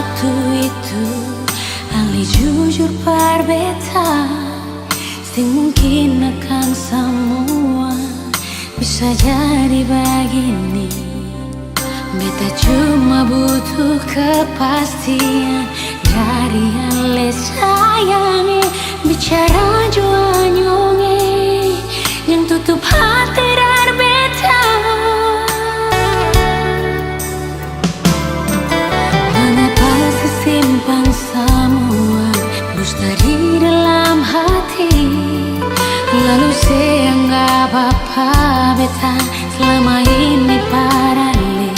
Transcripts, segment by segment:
waktu itu Ali jujur berbeta sing mungkin akan semua bisa jadi begini. Beta cuma butuh kepastian dari Ale sayangi. Bicara jua nyonge yang tutup hati dan beta. Mengapa sesimpan semua dusta di dalam hati, lalu saya anggap apa beta selama ini parale.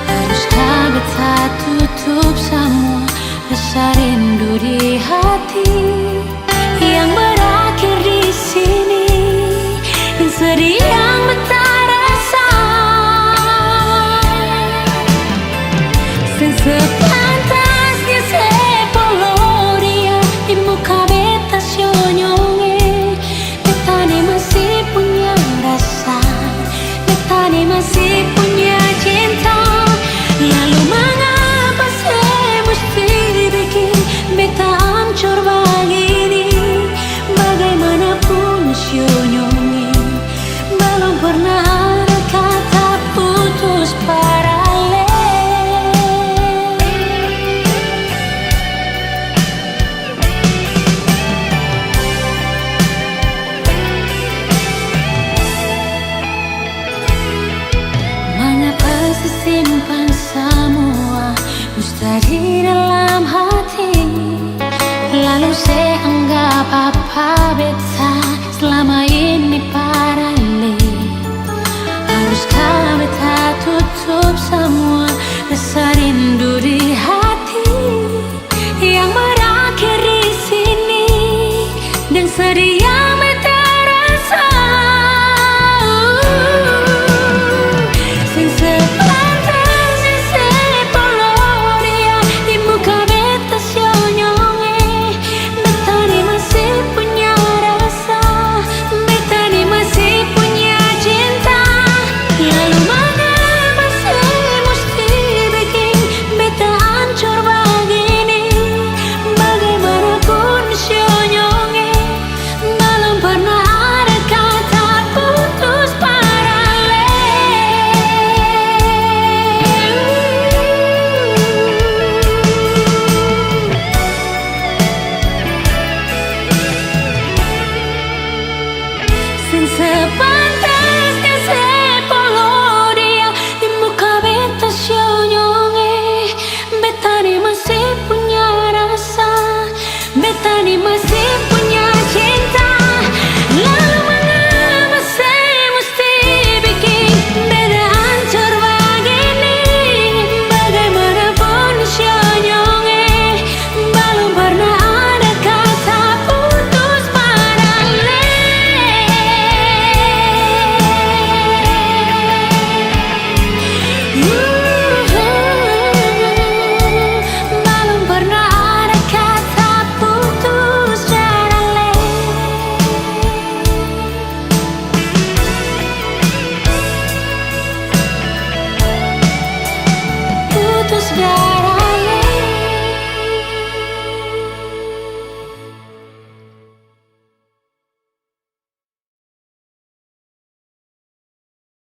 Haruskah beta tutup semua rasa rindu di hati yang berakhir di sini, dan sedih yang beta rasa. Sepantasnya sepoloria di muka beta sionyonge. Beta ni masih punya rasa, beta ni masih punya cinta. Lalu mengapa saya mesti bikin beta hancur begini? Bagaimanapun sionyonge belum pernah ada kata putus parale. Mengapa sesimpan semua dusta di dalam hati, lalu saya anggap apa beta selama ini parale. Haruskah beta tutup semua rasa rindu di